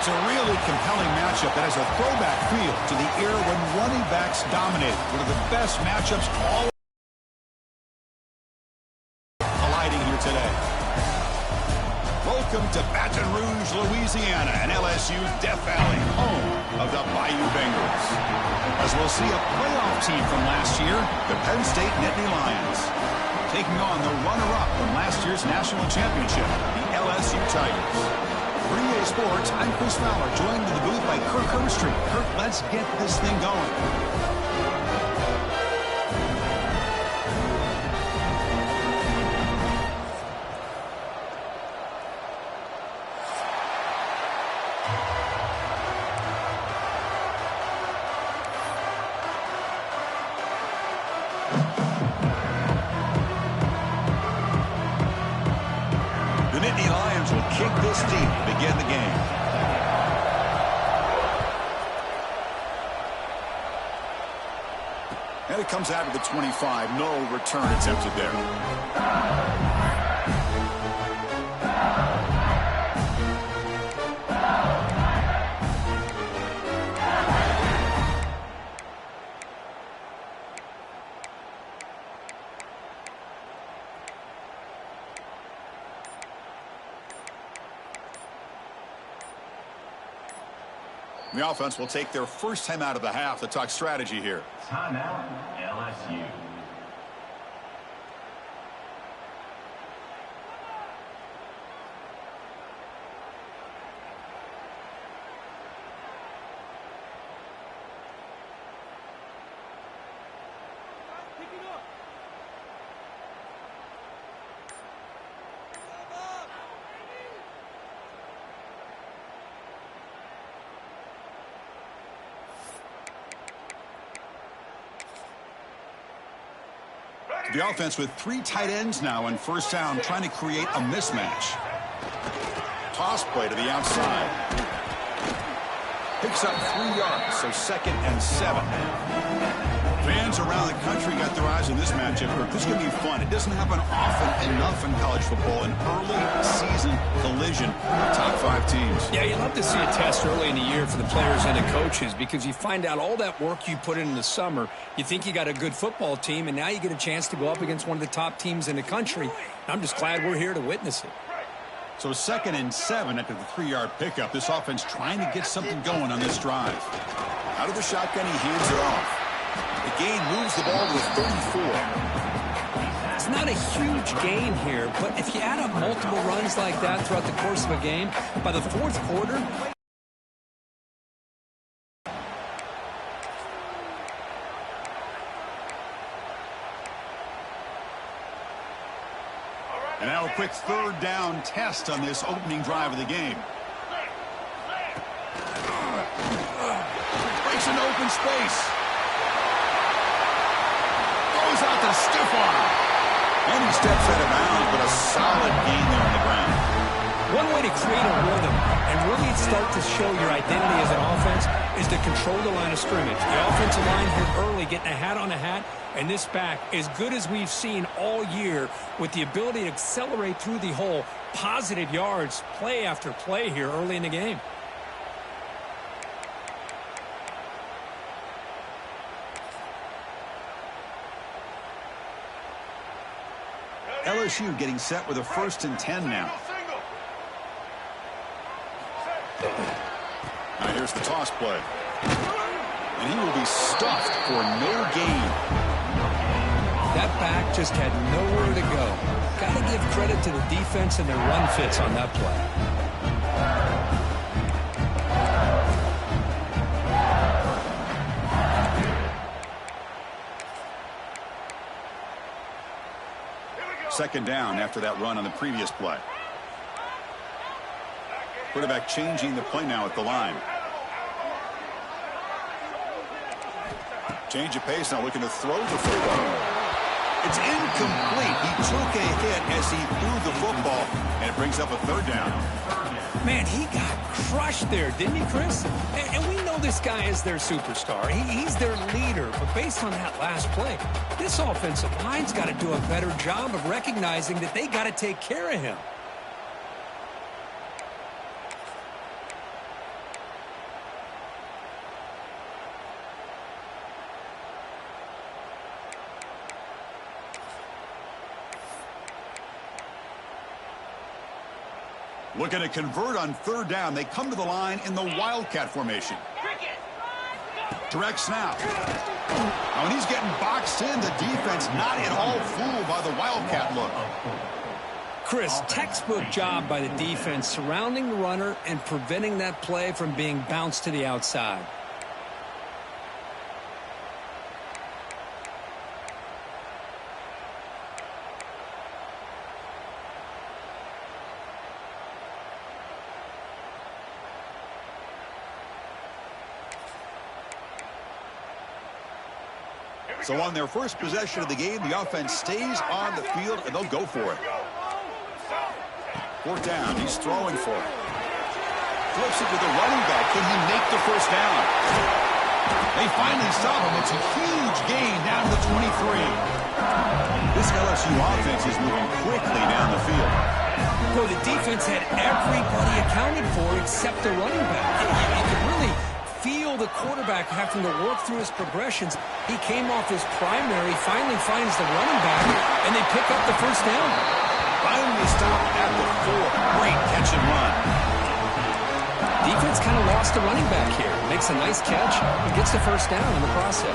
It's a really compelling matchup that has a throwback feel to the era when running backs dominated. One of the best matchups all colliding here today. Welcome to Baton Rouge, Louisiana, and LSU's Death Valley, home of the Bayou Bengals. As we'll see a playoff team from last year, the Penn State Nittany Lions, taking on the runner-up from last year's national championship, the LSU Tigers. For EA Sports, I'm Chris Fowler, joined in the booth by Kirk Herbstreit. Kirk, let's get this thing going. Kick this deep to begin the game. And it comes out of the 25. No return attempted there. The offense will take their first time out of the half to talk strategy here. Timeout, LSU. The offense with 3 tight ends now in first down, trying to create a mismatch. Toss play to the outside. Picks up 3 yards, so 2nd and 7. Fans around the country got their eyes on this matchup. This is going to be fun. It doesn't happen often enough in college football. An early season collision of top 5 teams. Yeah, you love to see a test early in the year for the players and the coaches because you find out all that work you put in the summer. You think you got a good football team, and now you get a chance to go up against one of the top teams in the country. I'm just glad we're here to witness it. So 2nd and 7 after the 3-yard pickup. This offense trying to get something going on this drive. Out of the shotgun, he hands it off. The gain moves the ball to the 34. It's not a huge gain here, but if you add up multiple runs like that throughout the course of a game, by the 4th quarter, and now a quick 3rd down test on this opening drive of the game. Breaks into open space. Goes out to the stiff arm. And he steps out of bounds, but a solid gain there on the ground. One way to create a rhythm and really start to show your identity as an offense is to control the line of scrimmage. The offensive line here early getting a hat on a hat, and this back as good as we've seen all year with the ability to accelerate through the hole. Positive yards, play after play here early in the game. LSU getting set with a 1st and 10 now. Now here's the toss play. And he will be stuffed for no gain. That back just had nowhere to go. Got to give credit to the defense and their run fits on that play. Second down after that run on the previous play. Quarterback changing the play now at the line. Change of pace now, looking to throw the football. It's incomplete. He took a hit as he threw the football, and it brings up a 3rd down. Man, he got crushed there, didn't he, Chris? And we know this guy is their superstar. He's their leader. But based on that last play, this offensive line's got to do a better job of recognizing that they got to take care of him. Looking to convert on third down. They come to the line in the Wildcat formation. Direct snap. Now, when he's getting boxed in, the defense not at all fooled by the Wildcat look. Chris, textbook job by the defense surrounding the runner and preventing that play from being bounced to the outside. So on their first possession of the game, the offense stays on the field, and they'll go for it. Fourth down, he's throwing for it. Flips it to the running back. Can he make the first down? They finally stop him. It's a huge gain down to the 23. This LSU offense is moving quickly down the field. Well, the defense had everybody accounted for except the running back. You could really feel the quarterback having to work through his progressions. He came off his primary, finally finds the running back, and they pick up the first down. Finally stopped at the 4. Great catch and run. Defense kind of lost the running back here. Makes a nice catch and gets the first down in the process.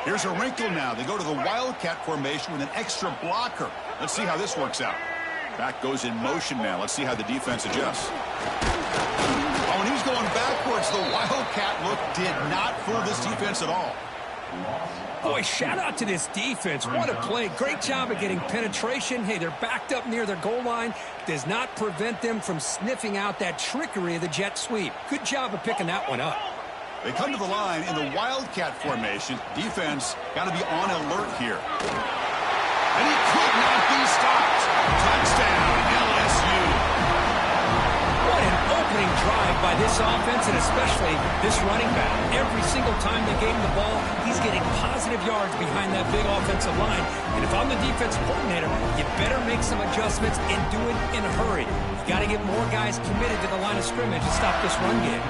Here's a wrinkle now. They go to the Wildcat formation with an extra blocker. Let's see how this works out. Back goes in motion now. Let's see how the defense adjusts. Oh, and he's going backwards. The Wildcat look did not fool this defense at all. Boy, shout out to this defense. What a play. Great job of getting penetration. Hey, they're backed up near their goal line. Does not prevent them from sniffing out that trickery of the jet sweep. Good job of picking that one up. They come to the line in the Wildcat formation. Defense got to be on alert here. And he could not be stopped. Touchdown, LSU. What an opening drive by this offense, and especially this running back. Every single time they gave him the ball, he's getting positive yards behind that big offensive line. And if I'm the defensive coordinator, you better make some adjustments and do it in a hurry. You got to get more guys committed to the line of scrimmage to stop this run game.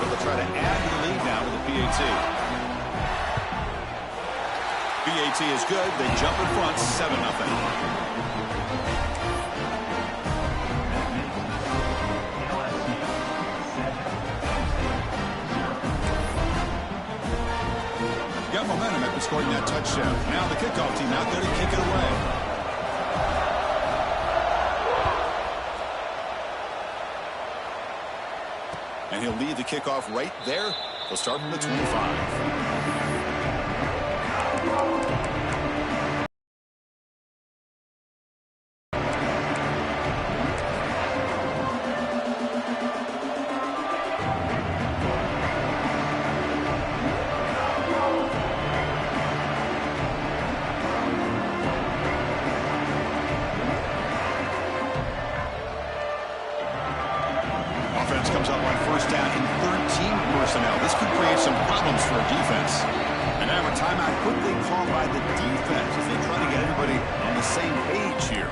They'll try to add to the lead now with the PAT. PAT is good. They jump in front, 7-0. Got momentum after scoring that touchdown. Now the kickoff team out there to kick it away. And he'll lead the kickoff right there. He'll start from the 25. Offense comes up on first down in 13 personnel. This could create some problems for a defense. And now a timeout quickly called by the defense as they try to get everybody on the same page here.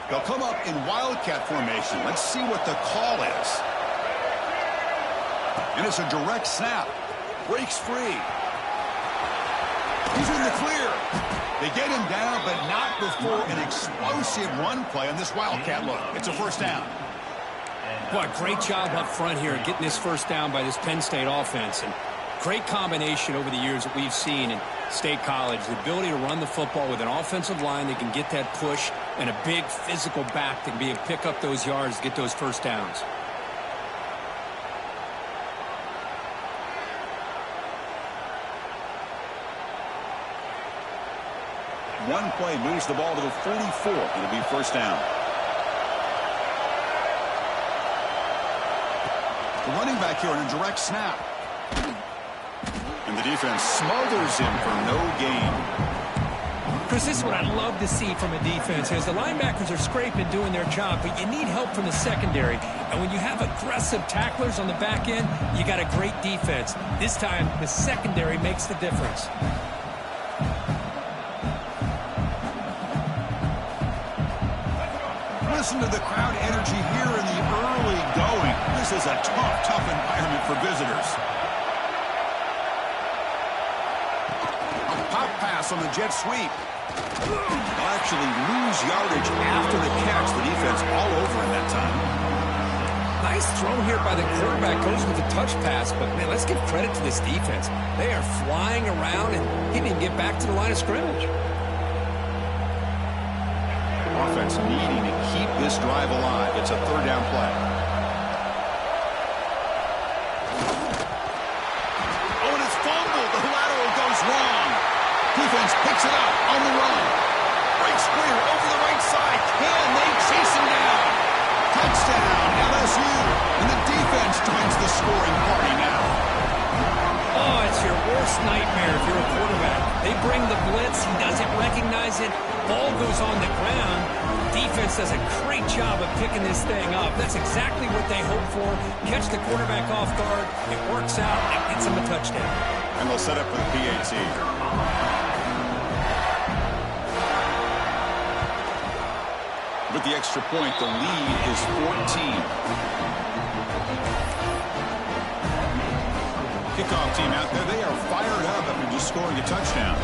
They'll come up in Wildcat formation. Let's see what the call is. And it's a direct snap. Breaks free. He's in the clear. They get him down, but not before an explosive run play on this Wildcat look. It's a first down. Boy, great job up front here getting this first down by this Penn State offense. And great combination over the years that we've seen in State College. The ability to run the football with an offensive line that can get that push and a big physical back that can be able to pick up those yards, get those first downs. One play moves the ball to the 44. It'll be first down. The running back here on a direct snap. And the defense smothers him for no gain. Chris, this is what I love to see from a defense, as the linebackers are scraping, doing their job, but you need help from the secondary. And when you have aggressive tacklers on the back end, you got a great defense. This time, the secondary makes the difference. Listen to the crowd energy here in the early going. This is a tough environment for visitors. A pop pass on the jet sweep. They'll actually lose yardage after the catch. The defense all over in that time. Nice throw here by the quarterback. Goes with a touch pass, but, man, let's give credit to this defense. They are flying around, and he didn't get back to the line of scrimmage. Offense needing to keep this drive alive. It's a third down play. Oh, and it's fumbled. The lateral goes wrong. Defense picks it up on the run. Breaks clear over the right side. Can they chase him down? Touchdown, LSU. And the defense joins the scoring party now. Oh, it's your worst nightmare if you're a quarterback. They bring the blitz. He doesn't recognize it. Ball goes on the ground. Defense does a great job of picking this thing up. That's exactly what they hope for. Catch the quarterback off guard. It works out and gets him a touchdown. And they'll set up for the PAT. With the extra point, the lead is 14. Kickoff team out there, they are fired up after just scoring a touchdown.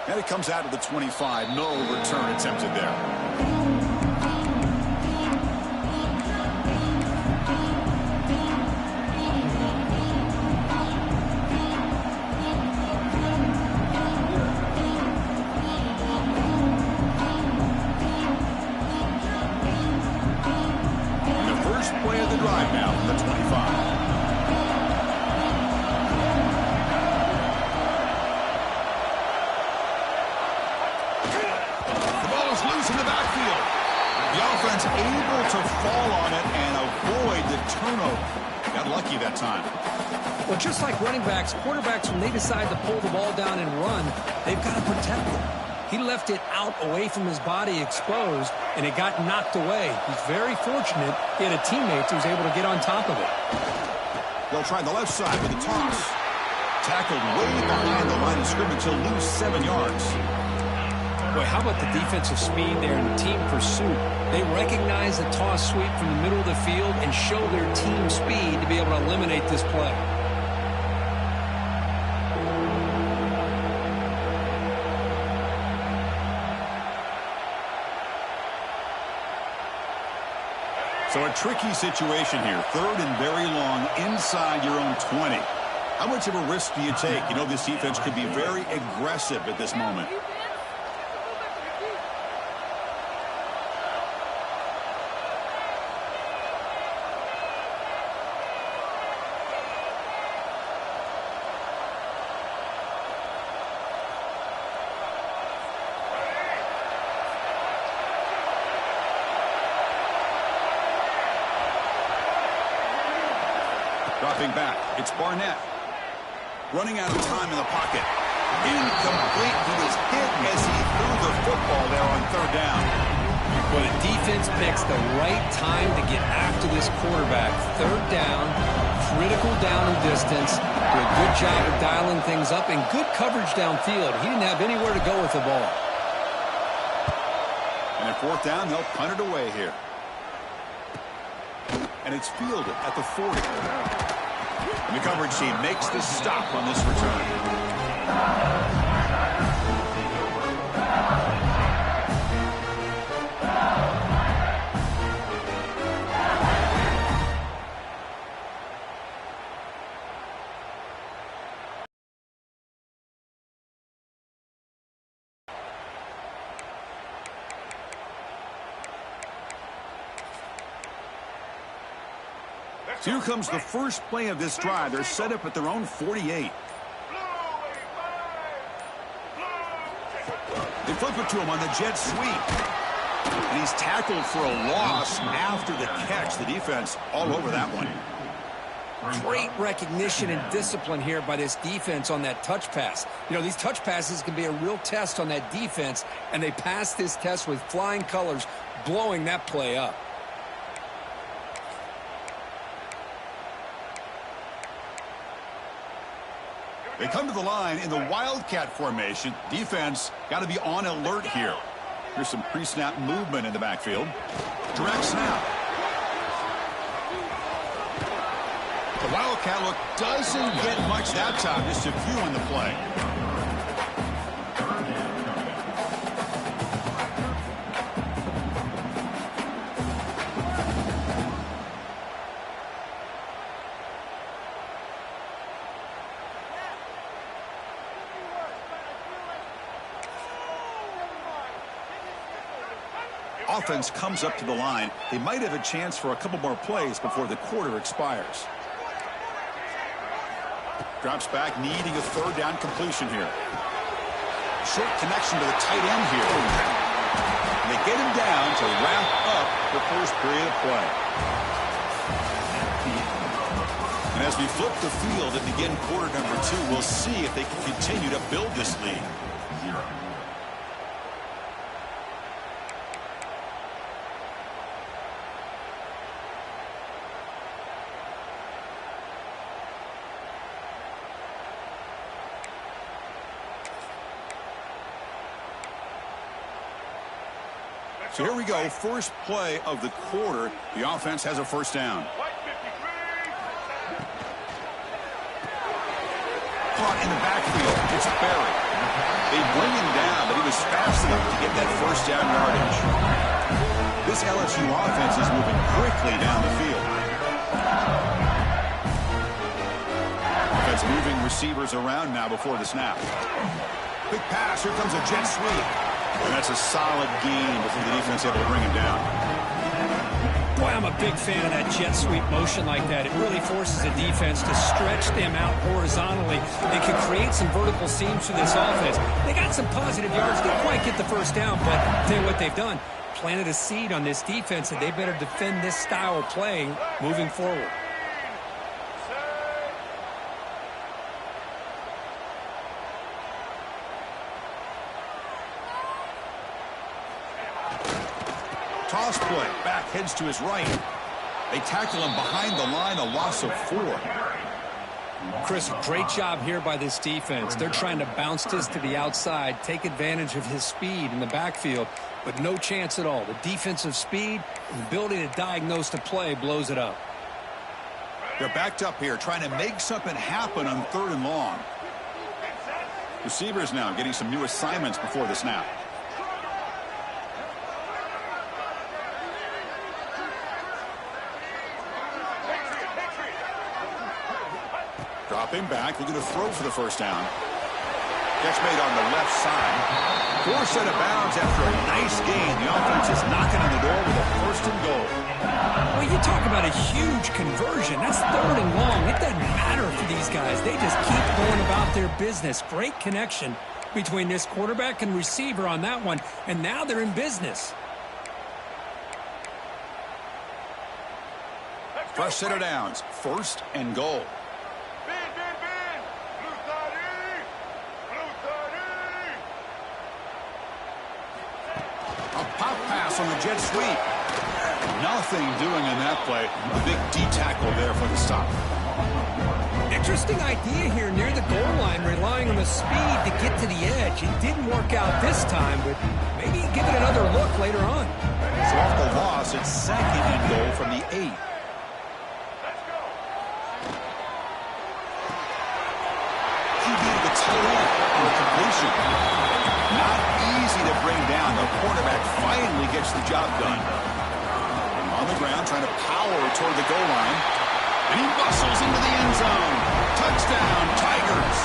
And it comes out of the 25. No return attempted there. Well, just like running backs, quarterbacks, when they decide to pull the ball down and run, they've got to protect it. He left it out away from his body exposed, and it got knocked away. He's very fortunate he had a teammate who was able to get on top of it. They'll try the left side with a toss. Tackled way behind the line of scrimmage. He'll lose 7 yards. Boy, how about the defensive speed there in team pursuit? They recognize the toss sweep from the middle of the field and show their team speed to be able to eliminate this play. So a tricky situation here. Third and very long inside your own 20. How much of a risk do you take? You know, this defense could be very aggressive at this moment. Dropping back, it's Barnett. Running out of time in the pocket. Incomplete. He was hit as he threw the football there on third down. Well, the defense picks the right time to get after this quarterback. Third down, critical down and distance. Do a good job of dialing things up and good coverage downfield. He didn't have anywhere to go with the ball. And at fourth down, they'll punt it away here. And it's fielded at the 40. And the coverage team makes the stop on this return. Here comes the first play of this drive. They're set up at their own 48. They flip it to him on the jet sweep. And he's tackled for a loss after the catch. The defense all over that one. Great recognition and discipline here by this defense on that touch pass. You know, these touch passes can be a real test on that defense, and they passed this test with flying colors, blowing that play up. They come to the line in the Wildcat formation. Defense got to be on alert here. Here's some pre-snap movement in the backfield. Direct snap. The Wildcat look doesn't get much that time, just a few on the play. Offense comes up to the line. They might have a chance for a couple more plays before the quarter expires. Drops back, needing a third down completion here. Short connection to the tight end here. And they get him down to wrap up the first period of play. And as we flip the field and begin quarter number 2, we'll see if they can continue to build this lead. So here we go, first play of the quarter. The offense has a first down. Caught in the backfield. It's Barry. They bring him down, but he was fast enough to get that first down yardage. This LSU offense is moving quickly down the field. Offense moving receivers around now before the snap. Big pass. Here comes a jet sweep. And that's a solid gain before the defense able to bring him down. Boy, I'm a big fan of that jet sweep motion like that. It really forces the defense to stretch them out horizontally. It can create some vertical seams for this offense. They got some positive yards. Didn't quite get the first down, but I'll tell you what they've done. Planted a seed on this defense, and they better defend this style of playing moving forward. Toss play. Back heads to his right. They tackle him behind the line, a loss of 4. Chris, great job here by this defense. They're trying to bounce this to the outside, take advantage of his speed in the backfield, but no chance at all. The defensive speed and the ability to diagnose the play blows it up. They're backed up here, trying to make something happen on 3rd and long. Receivers now getting some new assignments before the snap. Dropping back, looking to throw for the first down. Catch made on the left side. Forced out of bounds after a nice gain. The offense is knocking on the door with a 1st and goal. Well, you talk about a huge conversion. That's 3rd and long. It doesn't matter for these guys. They just keep going about their business. Great connection between this quarterback and receiver on that one, and now they're in business. Fresh set of downs. 1st and goal. Pop pass on the jet sweep. Nothing doing in that play. A big D-tackle there for the stop. Interesting idea here near the goal line, relying on the speed to get to the edge. It didn't work out this time, but maybe give it another look later on. So off the loss, it's 2nd and goal from the 8. QB to the tight end on the completion. Not easy to bring down. The quarterback finally gets the job done. On the ground, trying to power toward the goal line. And he bustles into the end zone. Touchdown, Tigers.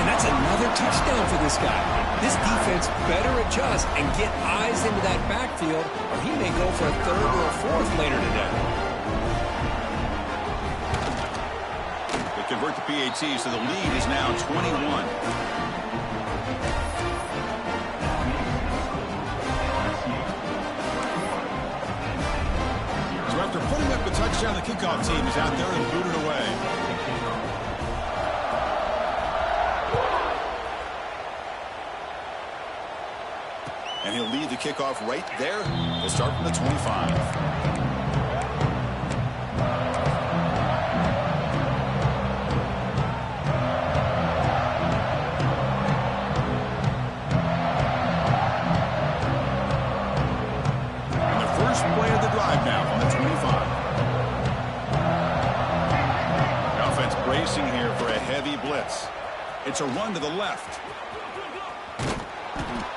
And that's another touchdown for this guy. This defense better adjust and get eyes into that backfield, or he may go for a 3rd or a 4th later today. They convert the PAT, so the lead is now 21. team is out there and booted away. And he'll lead the kickoff right there. We'll start from the 25. Now on the 25. The offense bracing here for a heavy blitz. It's a run to the left.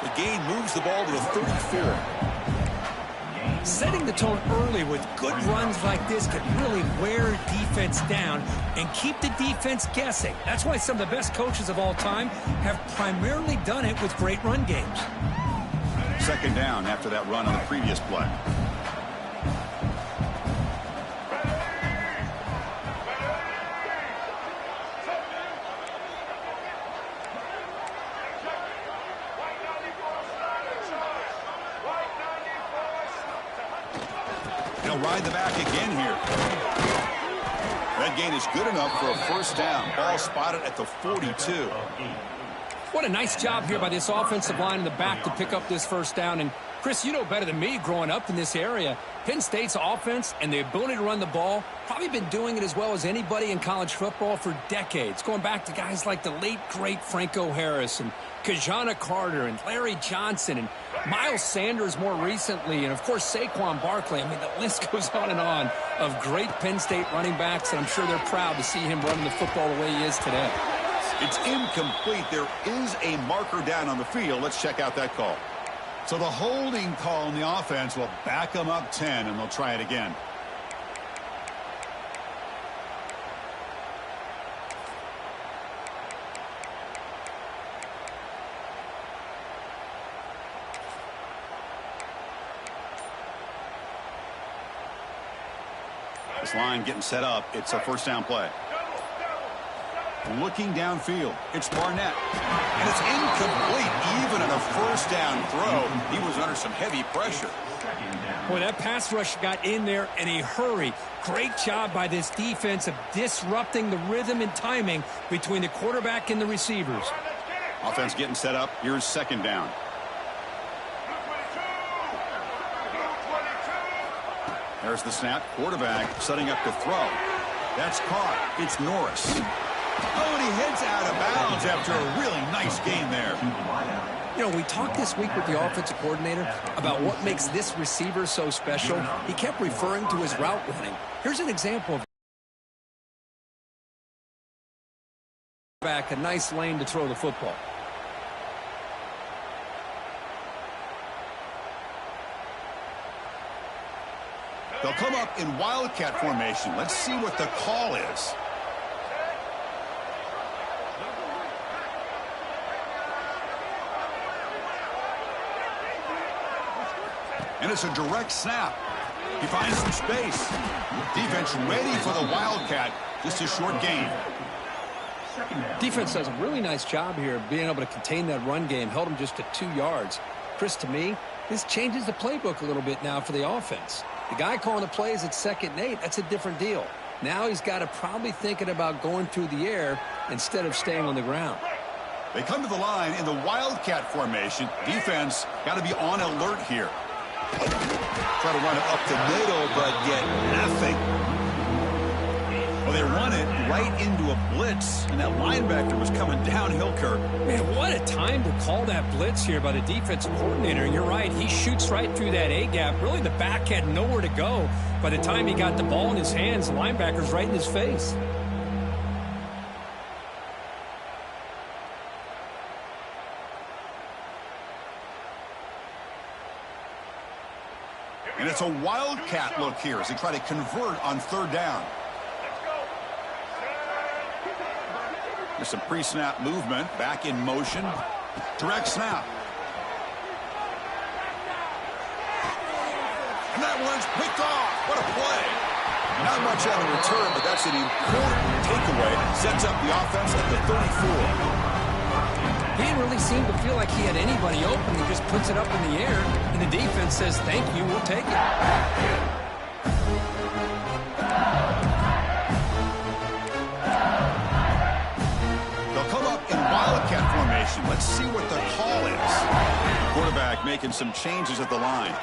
The gain moves the ball to the 34. Setting the tone early with good runs like this can really wear defense down and keep the defense guessing. That's why some of the best coaches of all time have primarily done it with great run games. Second down after that run on the previous play. Ride the back again here. That gain is good enough for a first down. Ball spotted at the 42. What a nice job here by this offensive line in the back to pick up this first down. And Chris, you know better than me growing up in this area, Penn State's offense and the ability to run the ball, probably been doing it as well as anybody in college football for decades, going back to guys like the late, great Franco Harris and Kajana Carter and Larry Johnson and Miles Sanders more recently, and, of course, Saquon Barkley. I mean, the list goes on and on of great Penn State running backs, and I'm sure they're proud to see him running the football the way he is today. It's incomplete. There is a marker down on the field. Let's check out that call. So the holding call in the offense will back them up 10, and they'll try it again. This line getting set up. It's a first down play. Looking downfield. It's Barnett. And it's incomplete. Even on a first down throw, he was under some heavy pressure. Boy, that pass rush got in there in a hurry. Great job by this defense of disrupting the rhythm and timing between the quarterback and the receivers. Offense getting set up. Here's second down. There's the snap. Quarterback setting up to throw. That's caught. It's Norris. Oh, and he heads out of bounds after a really nice game there. You know, we talked this week with the offensive coordinator about what makes this receiver so special. He kept referring to his route running. Here's an example of back a nice lane to throw the football. They'll come up in wildcat formation. Let's see what the call is. And it's a direct snap. He finds some space. Defense ready for the wildcat. Just a short gain. Defense does a really nice job here of being able to contain that run game. Held him just to 2 yards. Chris, to me, this changes the playbook a little bit now for the offense. The guy calling the plays at 2nd and 8, that's a different deal. Now he's got to probably thinking about going through the air instead of staying on the ground. They come to the line in the wildcat formation. Defense got to be on alert here. Try to run it up the middle, but get nothing. Well, they run it right into a blitz, and that linebacker was coming downhill, Kirk. Man, what a time to call that blitz here by the defensive coordinator. And you're right, he shoots right through that A-gap. Really, the back had nowhere to go. By the time he got the ball in his hands, the linebacker's right in his face. And it's a wildcat look here as they try to convert on 3rd down. There's some pre-snap movement. Back in motion. Direct snap. And that one's picked off. What a play. Not much on the return, but that's an important takeaway. Sets up the offense at the 34. He didn't really seem to feel like he had anybody open. He just puts it up in the air, and the defense says, thank you, we'll take it. formation. Let's see what the call is. Quarterback making some changes at the line.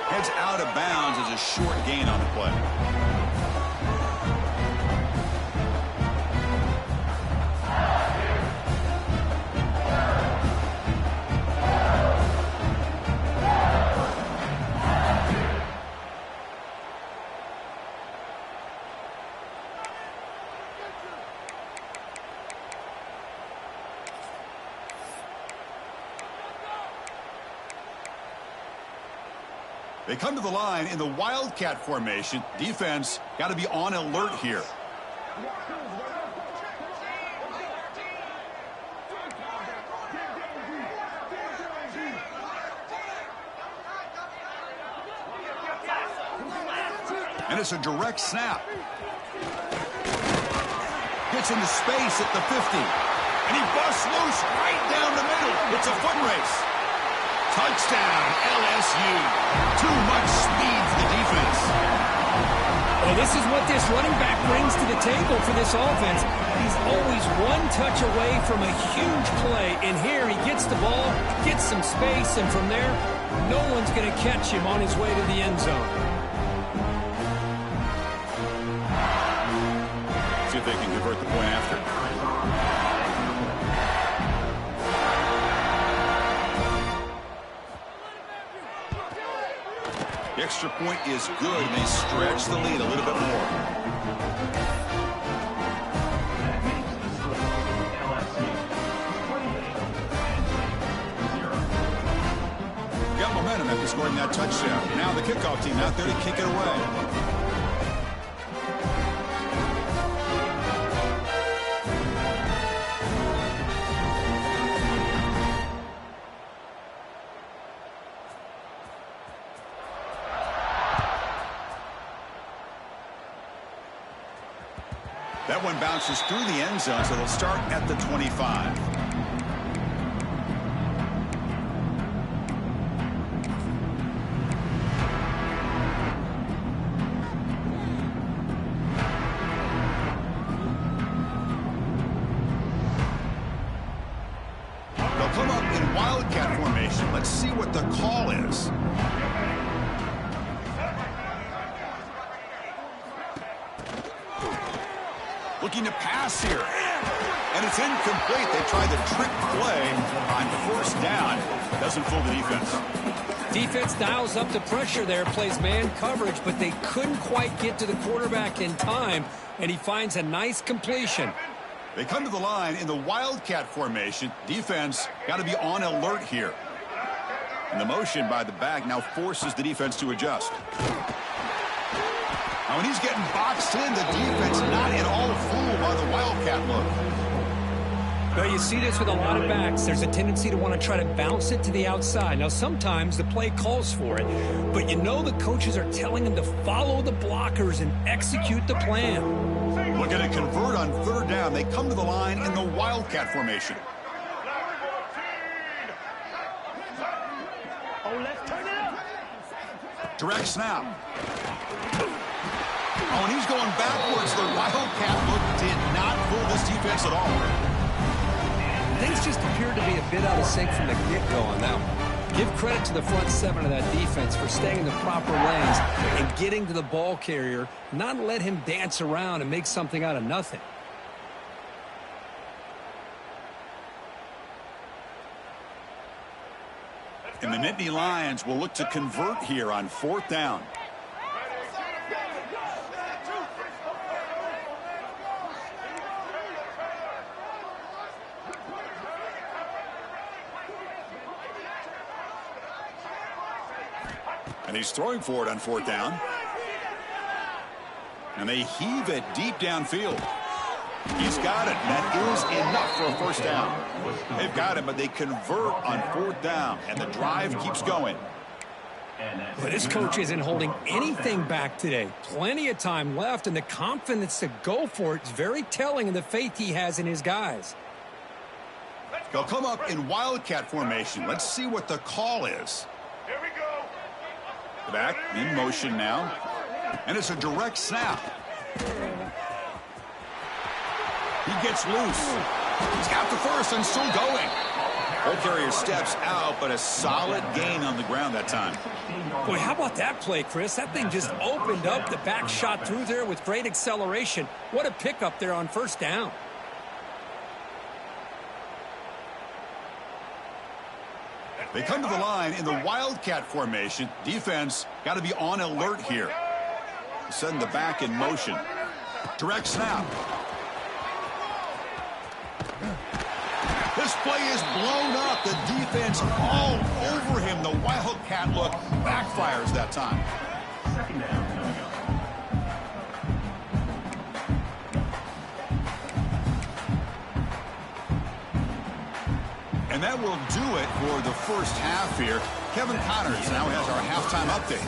Heads out of bounds as a short gain on the play. They come to the line in the Wildcat formation. Defense got to be on alert here. And it's a direct snap. Gets into space at the 50. And he busts loose right down the middle. It's a foot race. Touchdown, LSU. Too much speed for the defense. Well, this is what this running back brings to the table for this offense. He's always one touch away from a huge play. And here he gets the ball, gets some space, and from there, no one's going to catch him on his way to the end zone. See if they can convert the point after. The extra point is good, and they stretch the lead a little bit more. Got momentum after scoring that touchdown. Now the kickoff team out there to kick it away. That one bounces through the end zone, so they'll start at the 25. They'll come up in Wildcat formation. Let's see what the call is. Looking to pass here. And it's incomplete. They tried the trick play on first down. Doesn't fool the defense. Defense dials up the pressure there, plays man coverage, but they couldn't quite get to the quarterback in time, and he finds a nice completion. They come to the line in the Wildcat formation. Defense got to be on alert here. And the motion by the back now forces the defense to adjust. Now, when he's getting boxed in, the defense not at all fooled by the Wildcat look. Well, you see this with a lot of backs. There's a tendency to want to try to bounce it to the outside. Now, sometimes the play calls for it, but you know the coaches are telling them to follow the blockers and execute the plan. Looking to convert on third down. They come to the line in the Wildcat formation. Direct snap. Oh, and he's going backwards. The Wildcat look did not fool this defense at all. Things just appeared to be a bit out of sync from the get-go on that one. Give credit to the front seven of that defense for staying in the proper lanes and getting to the ball carrier, not let him dance around and make something out of nothing. And the Nittany Lions will look to convert here on fourth down. And he's throwing for it on fourth down. And they heave it deep downfield. He's got it. That is enough for a first down. They've got him, but they convert on fourth down. And the drive keeps going. But this coach isn't holding anything back today. Plenty of time left, and the confidence to go for it is very telling in the faith he has in his guys. They'll come up in Wildcat formation. Let's see what the call is. Here we go. The back in motion now. And it's a direct snap. He gets loose. He's got the first and still going. Ball carrier steps out, but a solid gain on the ground that time. Boy, how about that play, Chris? That thing just opened up. The back shot through there with great acceleration. What a pickup there on first down. They come to the line in the Wildcat formation. Defense got to be on alert here. Send the back in motion. Direct snap. This play is blown up. The defense all over him. The Wildcat look backfires that time. Second down coming up. And that will do it for the first half here. Kevin Connors now has our halftime update.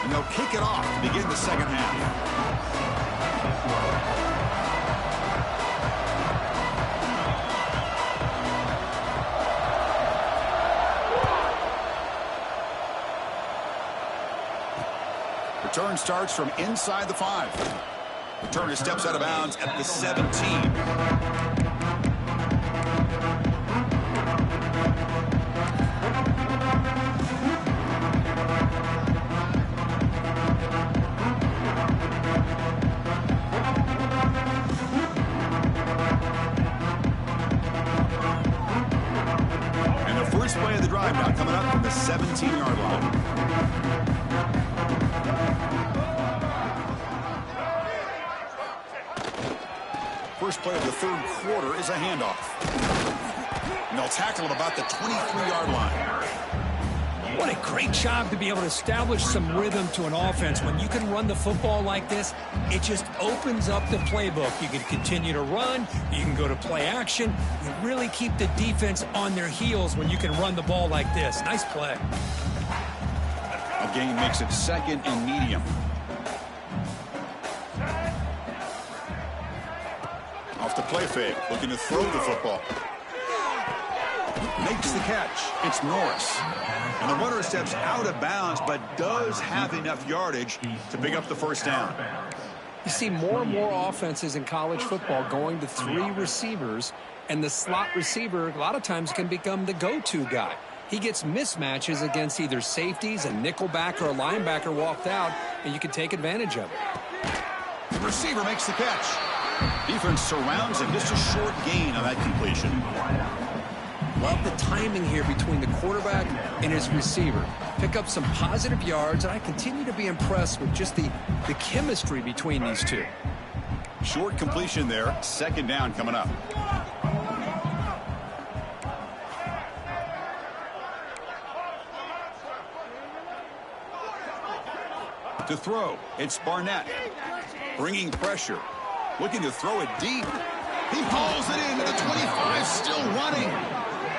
And they'll kick it off to begin the second half. Return starts from inside the 5. Returner steps out of bounds at the 17. And the first play of the drive now coming up from the 17-yard line. First play of the third quarter is a handoff. And they'll tackle at about the 23-yard line. What a great job to be able to establish some rhythm to an offense. When you can run the football like this, it just opens up the playbook. You can continue to run. You can go to play action. You really keep the defense on their heels when you can run the ball like this. Nice play. A gain makes it second and medium. Off the play fake, looking to throw the football. Makes the catch. It's Norris. And the runner steps out of bounds, but does have enough yardage to pick up the first down. You see more and more offenses in college football going to 3 receivers, and the slot receiver a lot of times can become the go-to guy. He gets mismatches against either safeties, a nickelback, or a linebacker walked out, and you can take advantage of it. The receiver makes the catch. Defense surrounds him. Just a short gain on that completion. Love the timing here between the quarterback and his receiver. Pick up some positive yards, and I continue to be impressed with just the chemistry between these two. Short completion there. Second down coming up. To throw, it's Barnett. Bringing pressure. Looking to throw it deep. He hauls it into the 25, still running.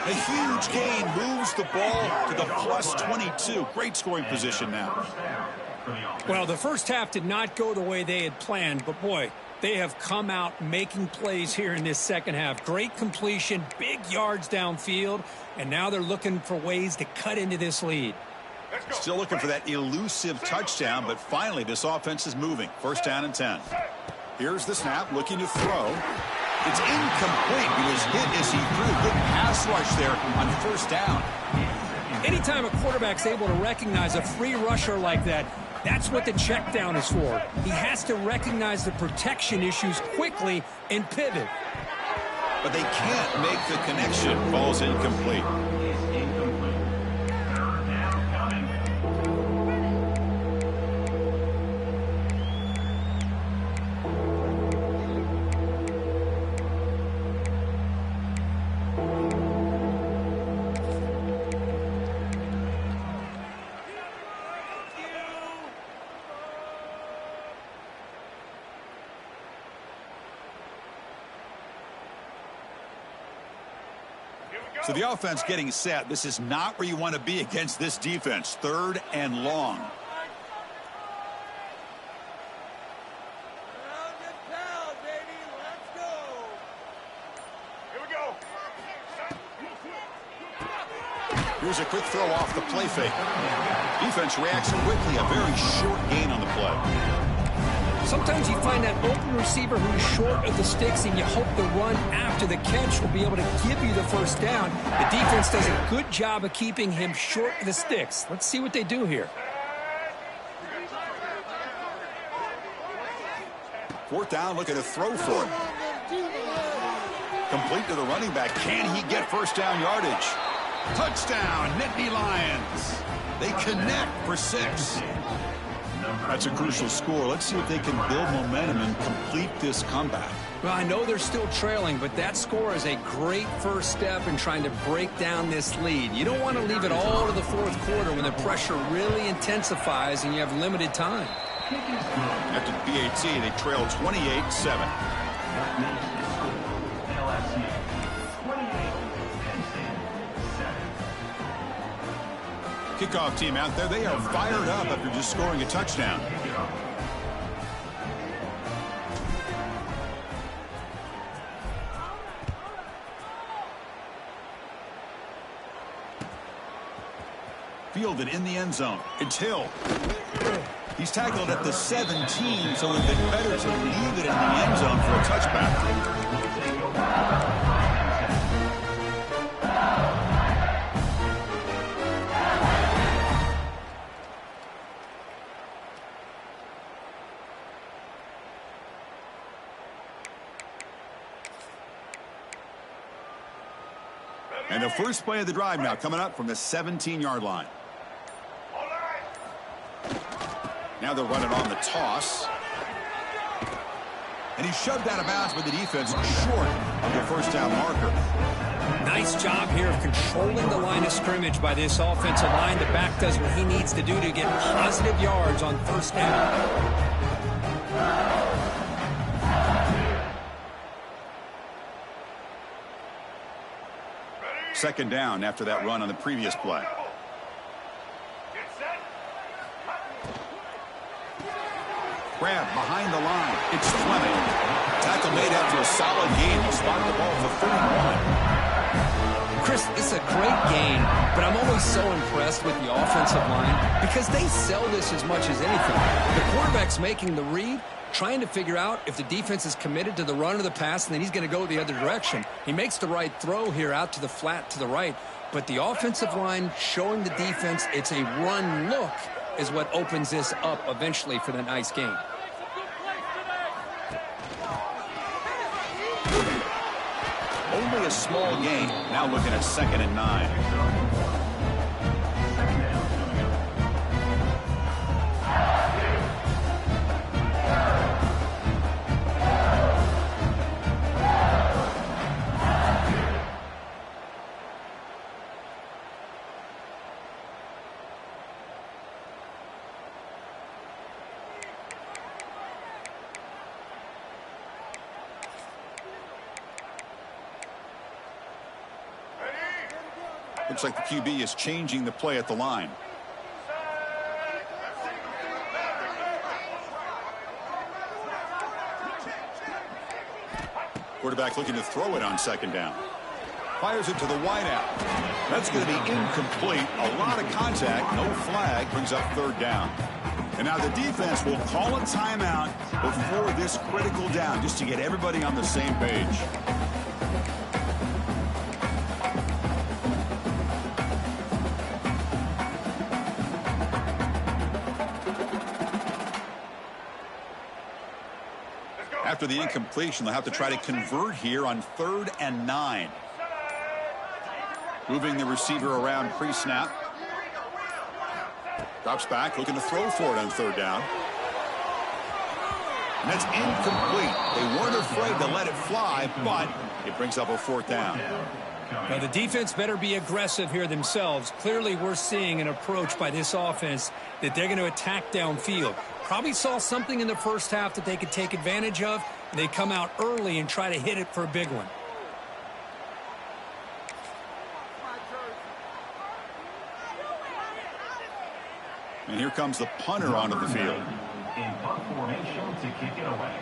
A huge gain moves the ball to the plus 22. Great scoring position now. Well, the first half did not go the way they had planned, but boy, they have come out making plays here in this second half. Great completion, big yards downfield, and now they're looking for ways to cut into this lead. Still looking for that elusive touchdown, but finally this offense is moving. First down and 10. Here's the snap, looking to throw. It's incomplete. He was hit as he threw. Good pass rush there on first down. Anytime a quarterback's able to recognize a free rusher like that, that's what the check down is for. He has to recognize the protection issues quickly and pivot. But they can't make the connection. Ball's incomplete. So the offense getting set. This is not where you want to be against this defense. Third and long. Here's a quick throw off the play fake. Defense reacts quickly. A very short gain on the play. Sometimes you find that open receiver who's short of the sticks, and you hope the run after the catch will be able to give you the first down. The defense does a good job of keeping him short of the sticks. Let's see what they do here. Fourth down, looking to throw for it. Complete to the running back. Can he get first down yardage? Touchdown, Nittany Lions. They connect for 6. That's a crucial score. Let's see if they can build momentum and complete this comeback. Well, I know they're still trailing, but that score is a great first step in trying to break down this lead. You don't want to leave it all to the fourth quarter when the pressure really intensifies and you have limited time. After the PAT, they trail 28-7. Kickoff team out there, they are fired up after just scoring a touchdown. Fielded in the end zone. It's Hill. He's tackled at the 17, so it would have been better to leave it in the end zone for a touchback. And the first play of the drive now coming up from the 17-yard line. Now they're running on the toss. And he's shoved out of bounds with the defense short of the first down marker. Nice job here of controlling the line of scrimmage by this offensive line. The back does what he needs to do to get positive yards on first down. Second down after that run on the previous play. Grab behind the line. It's Fleming. Tackle made after a solid gain. He spotted the ball for 31. Chris, it's a great game, but I'm always so impressed with the offensive line because they sell this as much as anything. The quarterback's making the read, trying to figure out if the defense is committed to the run or the pass, and then he's going to go the other direction. He makes the right throw here out to the flat to the right, but the offensive line showing the defense it's a run look is what opens this up eventually for the nice game. Only a small gain. Now looking at 2nd and 9. Looks like the QB is changing the play at the line. Quarterback looking to throw it on 2nd down. Fires it to the wideout. That's going to be incomplete. A lot of contact. No flag. Brings up 3rd down. And now the defense will call a timeout before this critical down just to get everybody on the same page. After the incompletion, they'll have to try to convert here on 3rd and 9. Moving the receiver around pre-snap. Drops back, looking to throw for it on 3rd down. And that's incomplete. They weren't afraid to let it fly, but it brings up a 4th down. Now the defense better be aggressive here themselves. Clearly we're seeing an approach by this offense that they're going to attack downfield. Probably saw something in the first half that they could take advantage of. They come out early and try to hit it for a big one. And here comes the punter onto the field. In punt formation to kick it away.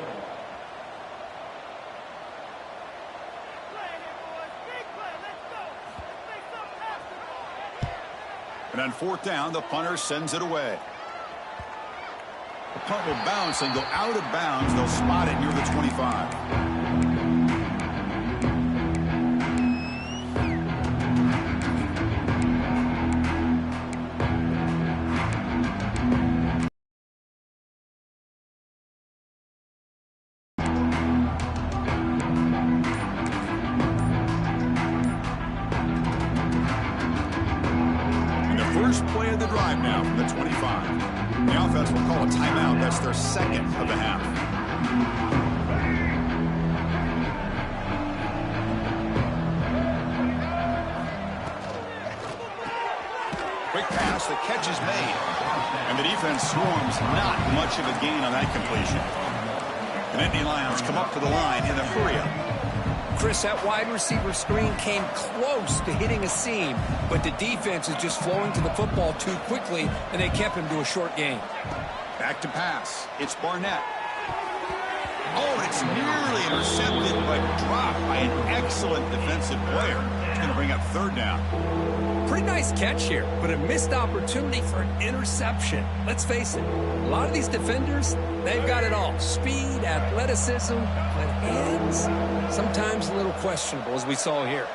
And on fourth down, the punter sends it away. The punt will bounce and go out of bounds. They'll spot it near the 25. First play of the drive now from the 25. The offense will call a timeout. That's their second of the half. Quick pass. The catch is made. And the defense swarms. Not much of a gain on that completion. The Nittany Lions come up to the line in a hurry-up. Chris, that wide receiver screen came close to hitting a seam, but the defense is just flowing to the football too quickly, and they kept him to a short gain. Back to pass. It's Barnett. Oh, it's nearly intercepted, but dropped by an excellent defensive player. It's going to bring up third down. Pretty nice catch here, but a missed opportunity for an interception. Let's face it, a lot of these defenders, they've got it all. Speed, athleticism, but hands, sometimes a little questionable, as we saw here.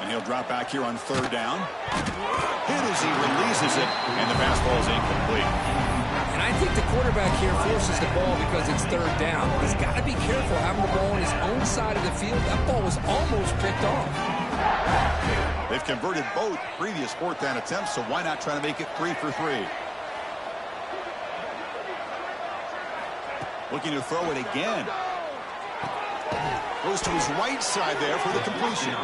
And he'll drop back here on third down. Hit as he releases it, and the pass ball is incomplete. And I think the quarterback here forces the ball because it's third down. He's got to be careful having the ball on his own side of the field. That ball was almost picked off. They've converted both previous fourth down attempts, so why not try to make it 3 for 3? Looking to throw it again. Goes to his right side there for the completion.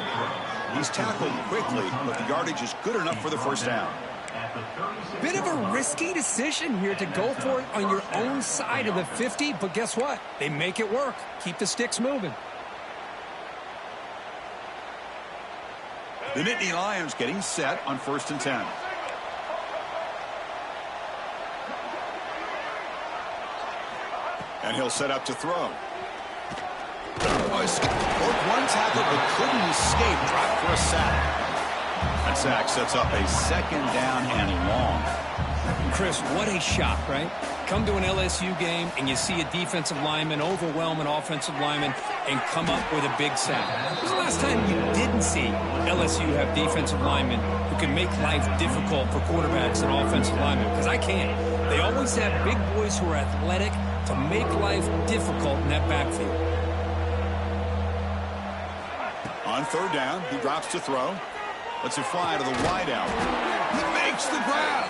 He's tackled quickly, but the yardage is good enough for the first down. Bit of a risky decision here to go for it on your own side of the 50, but guess what? They make it work. Keep the sticks moving. The Nittany Lions getting set on 1st and 10. And he'll set up to throw. Broke one tackle but couldn't escape. Dropped for a sack. That sack sets up a second down and long. Chris, what a shock, right? Come to an LSU game and you see a defensive lineman overwhelm an offensive lineman and come up with a big sack. When was the last time you didn't see LSU have defensive linemen who can make life difficult for quarterbacks and offensive linemen? Because I can't. They always have big boys who are athletic to make life difficult in that backfield. On third down, he drops to throw. Lets it fly to the wideout. He makes the grab.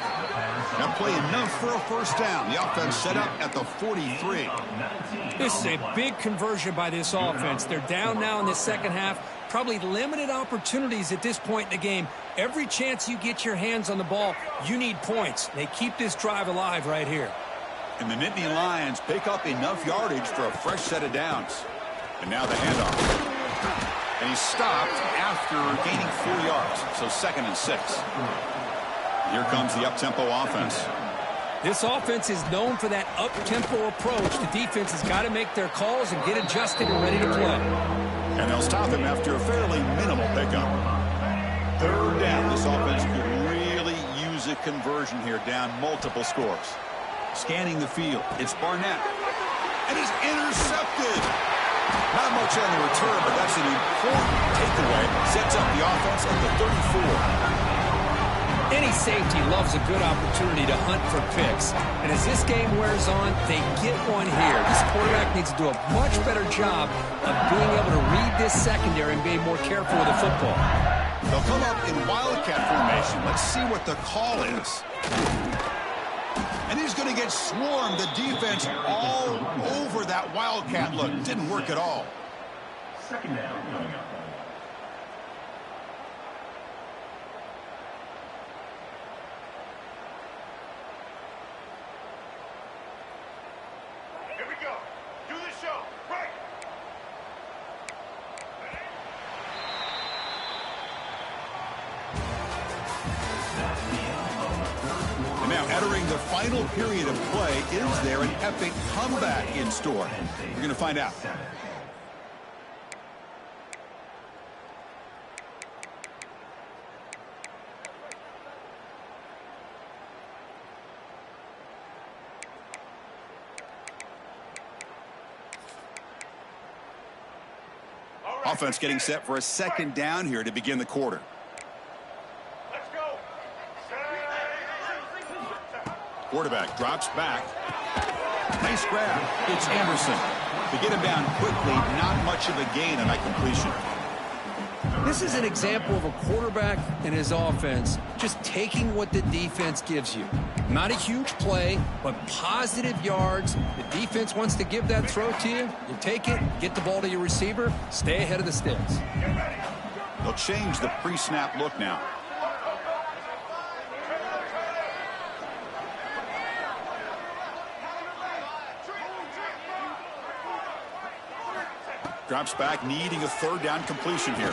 Now play enough for a first down. The offense set up at the 43. This is a big conversion by this offense. They're down now in the second half. Probably limited opportunities at this point in the game. Every chance you get your hands on the ball, you need points. They keep this drive alive right here. And the Nittany Lions pick up enough yardage for a fresh set of downs. And now the handoff. And he's stopped after gaining 4 yards. So 2nd and 6. Here comes the up-tempo offense. This offense is known for that up-tempo approach. The defense has got to make their calls and get adjusted and ready to play. And they'll stop him after a fairly minimal pickup. Third down. This offense could really use a conversion here, down multiple scores. Scanning the field. It's Barnett. And he's intercepted. Not much on the return, but that's an important takeaway. Sets up the offense at the 34. Any safety loves a good opportunity to hunt for picks. And as this game wears on, they get one here. This quarterback needs to do a much better job of being able to read this secondary and being more careful with the football. They'll come up in wildcat formation. Let's see what the call is. And he's going to get swarmed. The defense all over that wildcat look. Didn't work at all. Second down coming up. Here we go. Do the show. Right. And now entering the final period of play, is there an epic comeback in store? We're going to find out. Offense getting set for a second down here to begin the quarter. Let's go. Quarterback drops back. Nice grab. It's Anderson. To get him down quickly, not much of a gain on that completion. This is an example of a quarterback and his offense just taking what the defense gives you. Not a huge play, but positive yards. The defense wants to give that throw to you. You take it, get the ball to your receiver, stay ahead of the sticks. They'll change the pre-snap look now. Drops back, needing a third down completion here.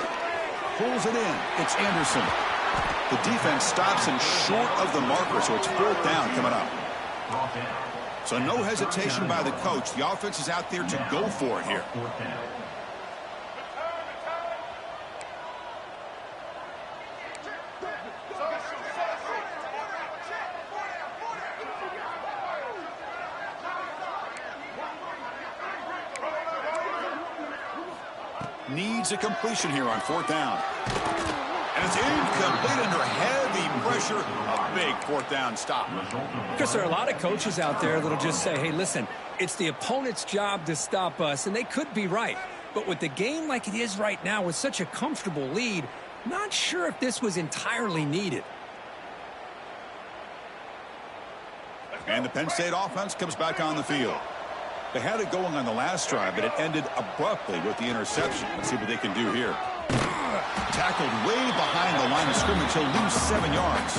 Pulls it in. It's Anderson. The defense stops him short of the marker, so it's fourth down coming up. So no hesitation by the coach. The offense is out there to go for it here. Needs a completion here on fourth down. And it's incomplete under heavy pressure. A big fourth down stop. Because there are a lot of coaches out there that'll just say, hey, listen, it's the opponent's job to stop us, and they could be right. But with the game like it is right now with such a comfortable lead, not sure if this was entirely needed. And the Penn State offense comes back on the field. They had it going on the last drive, but it ended abruptly with the interception. Let's see what they can do here. Tackled way behind the line of scrimmage. He'll lose 7 yards.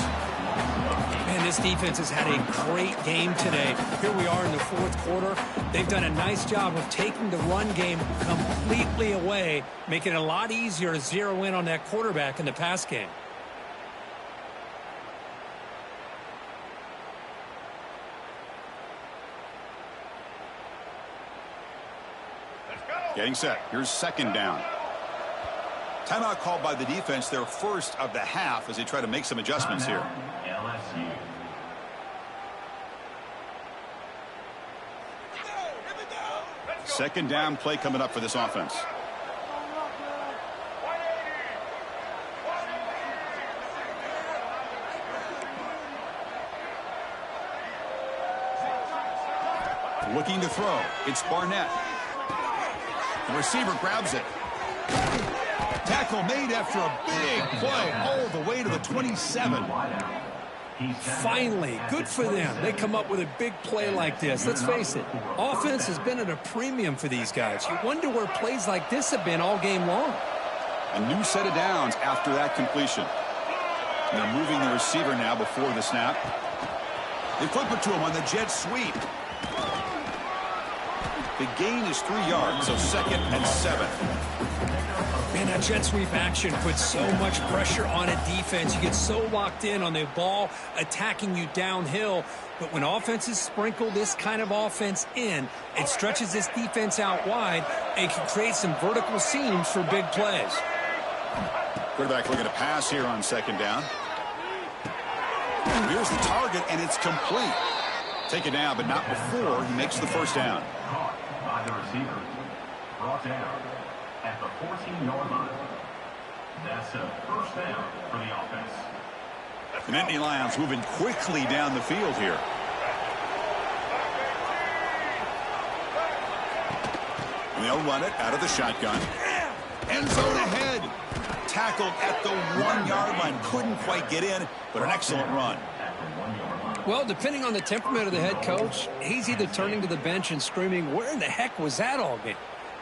Man, this defense has had a great game today. Here we are in the fourth quarter. They've done a nice job of taking the run game completely away, making it a lot easier to zero in on that quarterback in the pass game. Getting set. Here's second down. Timeout called by the defense, their first of the half, as they try to make some adjustments here. LSU. Second down play coming up for this offense. Looking to throw. It's Barnett. The receiver grabs it. Tackle made after a big play all the way to the 27. Finally, good for them. They come up with a big play like this. Let's face it, offense has been at a premium for these guys. You wonder where plays like this have been all game long. A new set of downs after that completion. And they're moving the receiver now before the snap. They flip it to him on the jet sweep. The gain is 3 yards, so second and 7. Man, that jet sweep action puts so much pressure on a defense. You get so locked in on the ball attacking you downhill. But when offenses sprinkle this kind of offense in, it stretches this defense out wide and can create some vertical seams for big plays. Quarterback looking to pass here on second down. Here's the target, and it's complete. Take it down, but not before he makes the first down. Caught by the receiver. Brought down at the 14-yard line. That's a first down for the offense. The Nittany Lions moving quickly down the field here. And they'll run it out of the shotgun. End zone ahead. Tackled at the 1-yard line. Couldn't quite get in, but an excellent run. Well, depending on the temperament of the head coach, he's either turning to the bench and screaming, where in the heck was that all game?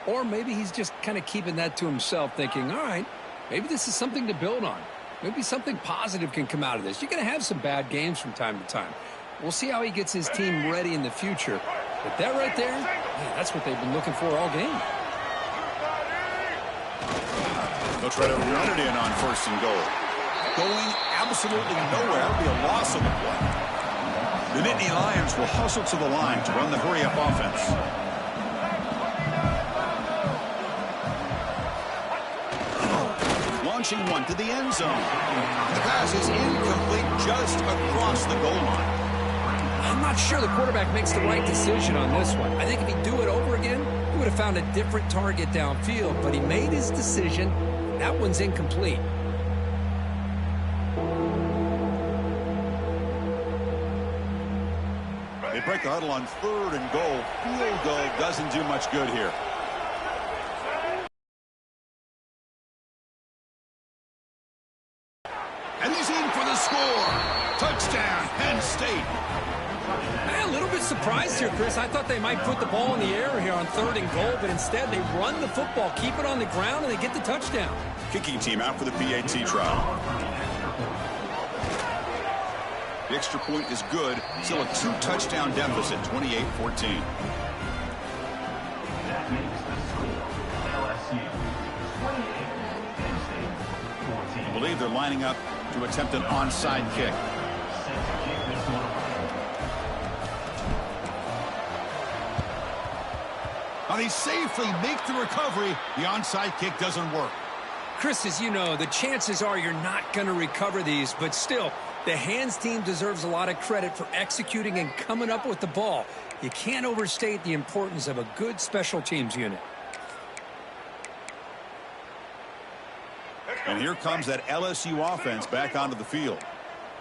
Or maybe he's just kind of keeping that to himself, thinking, all right, maybe this is something to build on. Maybe something positive can come out of this. You're going to have some bad games from time to time. We'll see how he gets his team ready in the future. But that right there, man, that's what they've been looking for all game. They'll try to run it in on first and goal. Going absolutely nowhere. That'll be a loss of the play. The Nittany Lions will hustle to the line to run the hurry-up offense. Launching one to the end zone. The pass is incomplete just across the goal line. I'm not sure the quarterback makes the right decision on this one. I think if he'd do it over again, he would have found a different target downfield, but he made his decision. That one's incomplete. They break the huddle on 3rd and goal. Field goal doesn't do much good here. And he's in for the score. Touchdown, Penn State. I'm a little bit surprised here, Chris. I thought they might put the ball in the air here on 3rd and goal, but instead they run the football, keep it on the ground, and they get the touchdown. Kicking team out for the PAT trial. The extra point is good. Still a 2-touchdown deficit, 28-14. That makes the score LSU 28, Penn State 14. I believe they're lining up to attempt an onside kick. Set to kick this one away. Now they safely make the recovery. The onside kick doesn't work. Chris, as you know, the chances are you're not going to recover these, but still, the hands team deserves a lot of credit for executing and coming up with the ball. You can't overstate the importance of a good special teams unit. And here comes that LSU offense back onto the field.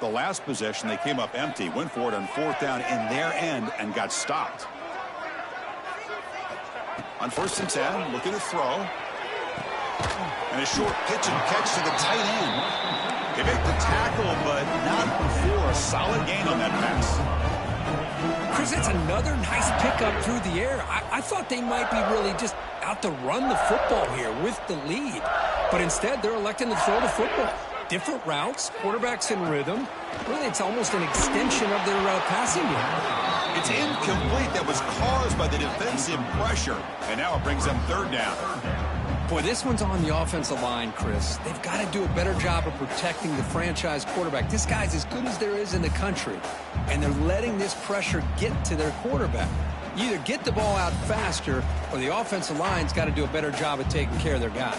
The last possession, they came up empty, went for it on 4th down in their end and got stopped. On 1st and 10, looking to throw. And a short pitch and catch to the tight end. They make the tackle, but not before a solid gain on that pass. Chris, that's another nice pickup through the air. I thought they might be really just out to run the football here with the lead. But instead, they're electing to throw the football. Different routes, quarterbacks in rhythm. Really, it's almost an extension of their passing game. It's incomplete. That was caused by the defensive pressure. And now it brings them 3rd down. Boy, this one's on the offensive line, Chris. They've got to do a better job of protecting the franchise quarterback. This guy's as good as there is in the country, and they're letting this pressure get to their quarterback. You either get the ball out faster, or the offensive line's got to do a better job of taking care of their guy.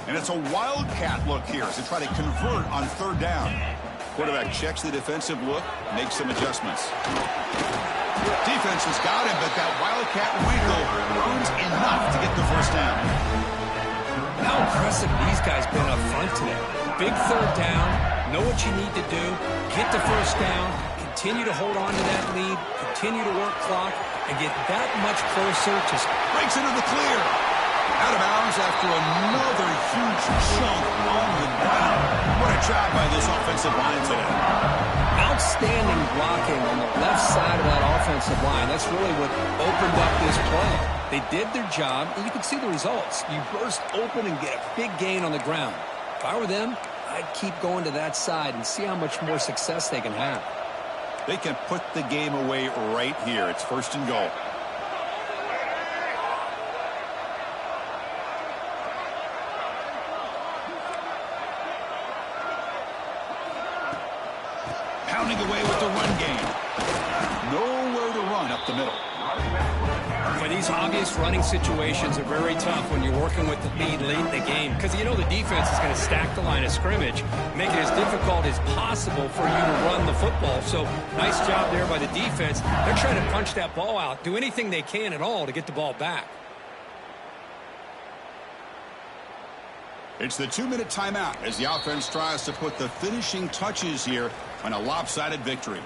And it's a wildcat look here as they try to convert on 3rd down. Quarterback checks the defensive look, makes some adjustments. Defense has got him, but that wildcat wiggle earns enough to get the 1st down. How impressive these guys been up front today. Big 3rd down, know what you need to do, get the 1st down, continue to hold on to that lead, continue to work clock, and get that much closer to... Breaks into the clear. Out of bounds after another huge chunk on the ground. What a job by this offensive line today. Outstanding blocking on the left side of that offensive line. That's really what opened up this play. They did their job, and you can see the results. You burst open and get a big gain on the ground. If I were them, I'd keep going to that side and see how much more success they can have. They can put the game away right here. It's 1st and goal. Pounding away with the run game. Nowhere to run up the middle. For these obvious running situations are very tough when you're working with the lead late in the game, because you know the defense is going to stack the line of scrimmage, make it as difficult as possible for you to run the football. So nice job there by the defense. They're trying to punch that ball out, do anything they can at all to get the ball back. It's the 2-minute timeout as the offense tries to put the finishing touches here on a lopsided victory.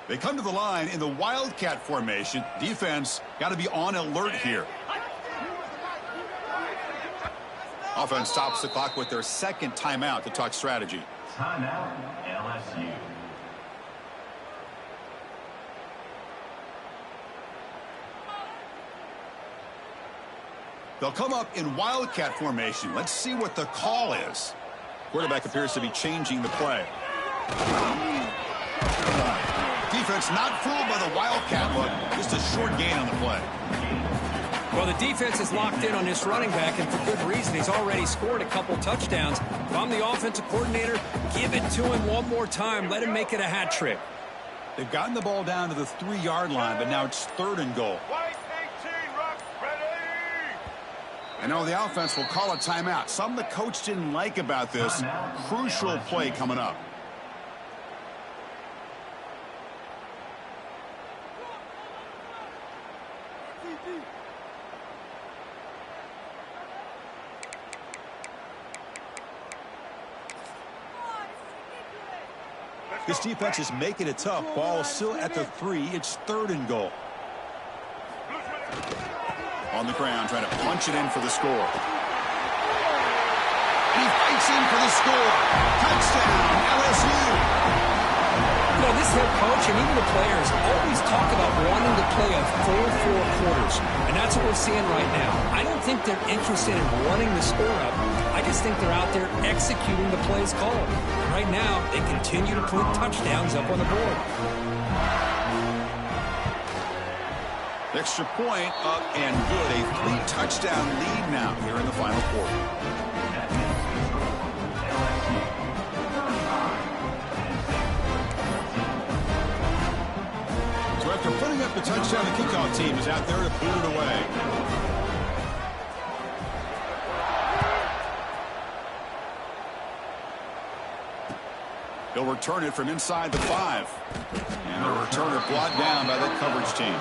They come to the line in the wildcat formation. Defense got to be on alert here. Offense stops the clock with their 2nd timeout to talk strategy. Timeout, LSU. They'll come up in wildcat formation. Let's see what the call is. Quarterback appears to be changing the play. Defense not fooled by the wildcat look. Just a short gain on the play. Well, the defense is locked in on this running back, and for good reason. He's already scored a couple touchdowns. If I'm the offensive coordinator, give it to him one more time. Let him make it a hat trick. They've gotten the ball down to the 3-yard line, but now it's 3rd and goal. White 18, Rock, ready! I know the offense will call a timeout. Something the coach didn't like about this. Crucial play coming up. This defense is making it tough. Ball still at the 3. It's 3rd and goal. On the ground, trying to punch it in for the score. And he fights in for the score. Touchdown, LSU. You know, this head coach and even the players always talk about wanting to play a full 4 quarters. And that's what we're seeing right now. I don't think they're interested in running the score up. I just think they're out there executing the plays called. Right now, they continue to put touchdowns up on the board. Extra point up and good. A 3-touchdown lead now here in the final quarter. So after putting up the touchdown, the kickoff team is out there to put it away. He'll return it from inside the 5. And the returner brought down by that coverage team.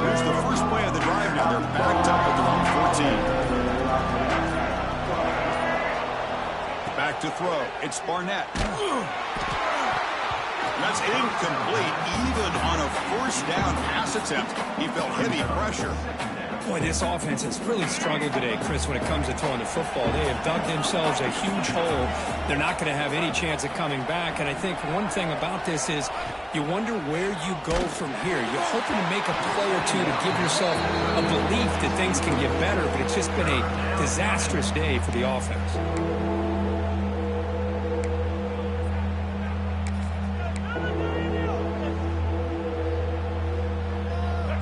Here's the first play of the drive now. They're backed up at their own 14. Back to throw. It's Barnett. That's incomplete. Even on a first down pass attempt, he felt heavy pressure. Boy, this offense has really struggled today, Chris, when it comes to throwing the football. They have dug themselves a huge hole. They're not going to have any chance of coming back. And I think one thing about this is you wonder where you go from here. You're hoping to make a play or two to give yourself a belief that things can get better, but it's just been a disastrous day for the offense.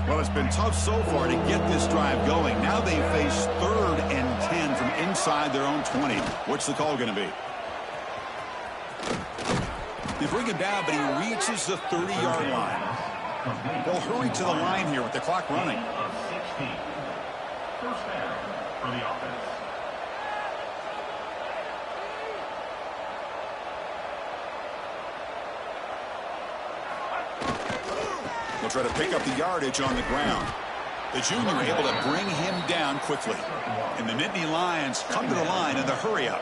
Well, it's been tough so far to get this drive going. Now they face 3rd and 10 from inside their own 20. What's the call going to be? They bring him down, but he reaches the 30-yard line. They'll hurry to the line here with the clock running. First down for the offense. They'll try to pick up the yardage on the ground. The junior able to bring him down quickly. And the Nittany Lions come to the line in the hurry-up.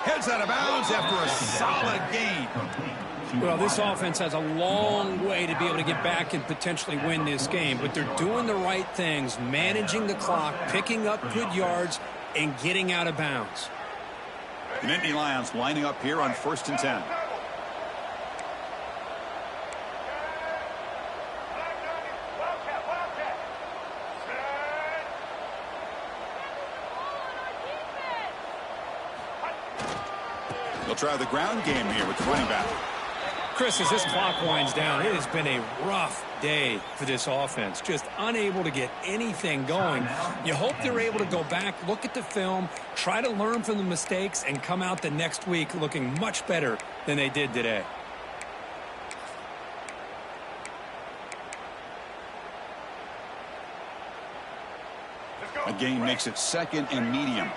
Heads out of bounds after a solid gain. Well, this offense has a long way to be able to get back and potentially win this game, but they're doing the right things, managing the clock, picking up good yards, and getting out of bounds. The Nittany Lions lining up here on 1st and 10. They'll try the ground game here with the running back. Chris, as this clock winds down, it has been a rough day for this offense. Just unable to get anything going. You hope they're able to go back, look at the film, try to learn from the mistakes, and come out the next week looking much better than they did today. A gain makes it 2nd and medium.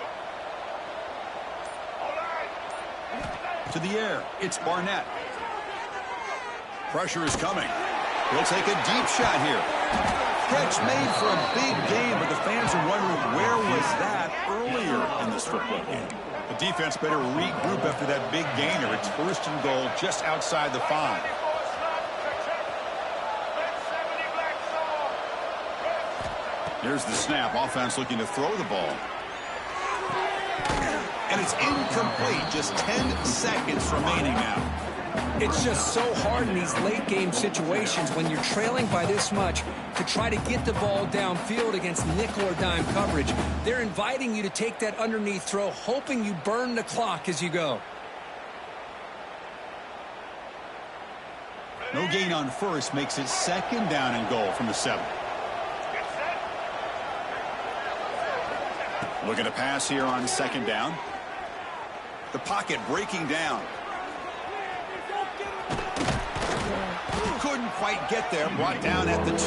To the air, it's Barnett. Pressure is coming. He'll take a deep shot here. Catch made for a big gain, but the fans are wondering where was that earlier in this football game. The defense better regroup after that big gainer. It's 1st and goal just outside the 5. Here's the snap. Offense looking to throw the ball. And it's incomplete. Just 10 seconds remaining now. It's just so hard in these late game situations when you're trailing by this much to try to get the ball downfield against nickel or dime coverage. They're inviting you to take that underneath throw, hoping you burn the clock as you go. No gain on first makes it 2nd down and goal from the 7. Looking to pass here on 2nd down. The pocket breaking down. Couldn't quite get there. Brought down at the 2.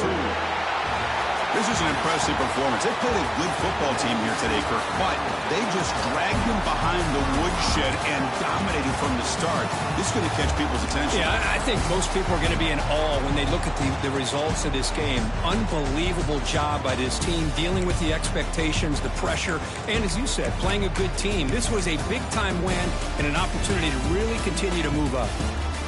This is an impressive performance. They played a good football team here today, Kirk, but they just dragged them behind the woodshed and dominated from the start. This is going to catch people's attention. Yeah, I think most people are going to be in awe when they look at the results of this game. Unbelievable job by this team dealing with the expectations, the pressure, and as you said, playing a good team. This was a big-time win and an opportunity to really continue to move up.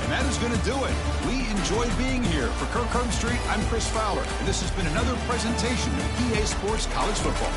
And that is going to do it. We enjoyed being here. For Kirk Herbstreit, I'm Chris Fowler, and this has been another presentation of EA Sports College Football.